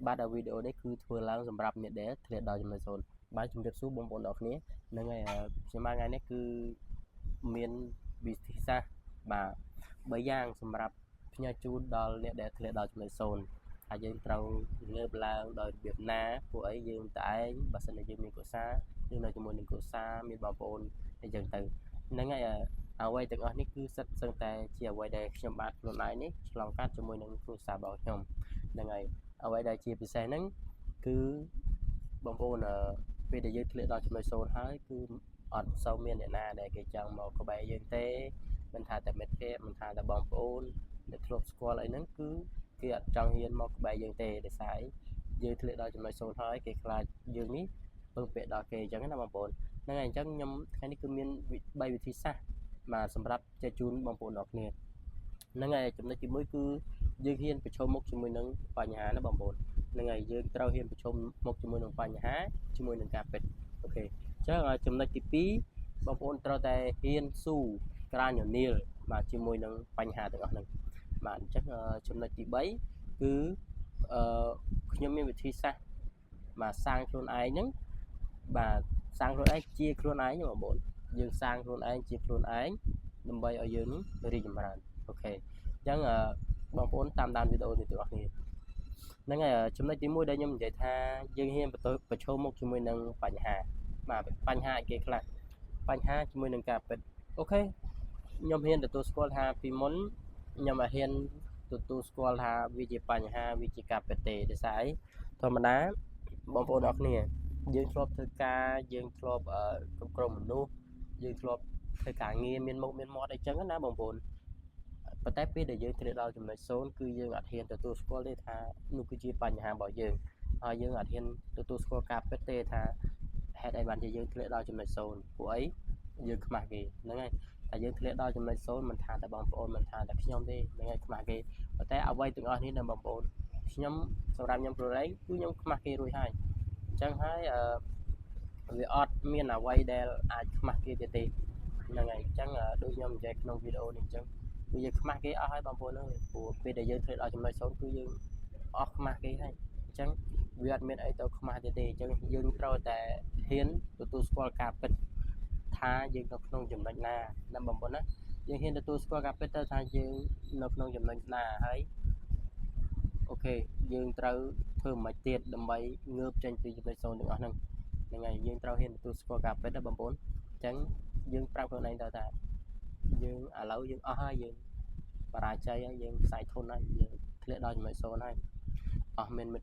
បាទ video នេះគឺធ្វើឡើងសម្រាប់អ្នកដែលធ្លាក់ដល់ចំណុចសូន្យបាទជំរាបសួរបងប្អូនទាំងអស់គ្នាហ្នឹងហើយខ្ញុំមកថ្ងៃនេះគឺមានវិធីសាស្ត្របាទ3យ៉ាងសម្រាប់ផ្ញើជូនដល់អ្នកដែលធ្លាក់ដល់ចំណុចសូន្យហើយយើងត្រូវងើបឡើងដោយរបៀបណាពួកអីយើងតែឯងបើសិនជាយើងមានគ្រួសារយើងនៅជាមួយនឹងគ្រួសារមានបងប្អូនអីចឹងទៅហ្នឹងហើយអ្វីទាំងអស់នេះគឺសិតសឹងតែជាអ្វីដែលខ្ញុំបាទខ្លួនឯងនេះឆ្លងកាត់ជាមួយនឹងគ្រួសាររបស់ខ្ញុំហ្នឹងហើយអ្វីដែលជាពិសេសហ្នឹងគឺបងប្អូនពេលដែលយើងធ្លាក់ដល់ចំណុចសូន្យហើយគឺអត់សូវមានអ្នកណាដែលគេចង់មកក្បែរយើងទេមិនថាតែមិត្តភក្តិមិនថាតែបងប្អូនដែលធ្លាប់ស្គាល់អីហ្នឹងគឺគេអត់ចង់ហ៊ានមកក្បែរយើងទេដោយសារយើងធ្លាក់ដល់ចំណុចសូន្យហើយគេខ្លាចយើងនេះពឹងពាក់ដល់គេអញ្ចឹងណាបងប្អូនហ្នឹងហើយអញ្ចឹងខ្ញុំថ្ងៃនេះគឺមាន3វិធីសាស្ត្របាទសម្រាប់ចែកជូនបងប្អូនទាំងគ្នាហ្នឹងហើយចំណុចទី1គឺយើងហ៊ានប្រឈមមុខជាមួយនឹងបញ្ហាណាបងប្អូនហ្នឹងហើយយើងត្រូវហ៊ានប្រឈមមុខជាមួយនឹងបញ្ហាជាមួយនឹងការពិតអូខេអញ្ចឹងចំណុចទី2បងប្អូនត្រូវតែហ៊ានស៊ូក្រានញនាលបាទជាមួយនឹងបញ្ហាទាំងអស់ហ្នឹងបាទអញ្ចឹងចំណុចទី3គឺខ្ញុំមានវិធីសាស្ត្របាទសាងខ្លួនឯងហ្នឹងបាទសាងខ្លួនឯងជាខ្លួនឯងបងប្អូនយើងសាងខ្លួនឯងជាខ្លួនឯងដើម្បីឲ្យយើងនេះរីកចម្រើនអូខេអញ្ចឹងបងប្អូនតាមដានវីដេអូនេះទាំងអស់គ្នាហ្នឹងហើយចំណុចទី1ដែលខ្ញុំនិយាយថាយើងហ៊ានប្រឈមមុខជាមួយនឹងបញ្ហាបាទបញ្ហាអីគេខ្លះបញ្ហាជាមួយនឹងការពិតអូខេខ្ញុំហ៊ានទទួលស្គាល់ថាពីមុនខ្ញុំហ៊ានទទួលស្គាល់ថាវាជាបញ្ហាវាជាការពិតទេដោយសារអីធម្មតាបងប្អូនអរគ្នាយើងធ្លាប់ធ្វើការយើងធ្លាប់ក្រុមមនុស្សយើងធ្លាប់ធ្វើការងារមានមុខមានមាត់អីចឹងណាបងប្អូនប៉ុន្តែពេលដែលយើងធ្លាក់ដល់ចំណុចសូន្យគឺយើងអត់ហ៊ានទទួលស្គាល់ទេថានោះគឺជាបញ្ហារបស់យើងហើយយើងអត់ហ៊ានទទួលស្គាល់ការពិតទេថាហេតុអីបានជាយើងធ្លាក់ដល់ចំណុចសូន្យពួកអីយើងខ្មាស់គេហ្នឹងហើយតែយើងធ្លាក់ដល់ចំណុចសូន្យមិនថាតែបងប្អូនមិនថាតែខ្ញុំទេហ្នឹងហើយខ្មាស់គេប៉ុន្តែអ្វីទាំងអស់នេះណាបងប្អូនខ្ញុំសម្រាប់ខ្ញុំខ្លួនឯងគឺខ្ញុំខ្មាស់គេរួចហើយអញ្ចឹងហើយវាអត់មានអ្វីដែលអាចខ្មាស់គេទៀតទេហ្នឹងហើយអញ្ចឹងដូចខ្ញុំនិយាយក្នុងវីដេអូនេះអញ្ចឹងគឺយើងខ្មាស់គេអស់ហើយបងប្អូនអើយព្រោះពេលដែលយើងធ្លាក់ដល់ចំណុចសូន្យគឺយើងអស់ខ្មាស់គេហើយអញ្ចឹងវាអត់មានអីទៅខ្មាស់ទៀតទេអញ្ចឹងយើងត្រូវតែហ៊ានទទួលស្គាល់ការពិតថាយើងនៅក្នុងចំណុចណាណាបងប្អូនណាយើងហ៊ានទទួលស្គាល់ការពិតទៅថាយើងនៅក្នុងចំណុចណាហើយអូខេយើងត្រូវធ្វើមិនទៀតដើម្បីងើបចេញពីចំណុចសូន្យទាំងអស់ហ្នឹងហ្នឹងហើយយើងត្រូវហ៊ានទទួលស្គាល់ការពិតណាបងប្អូនអញ្ចឹងយើងប្រាប់ខ្លួនឯងទៅថាយើងឥឡូវយើងអស់ហើយយើងបរាជ័យហើយយើងខ្សែធនហើយយើងធ្លាក់ដល់ចំណុចសូន្យហើយអស់មានមិត្ត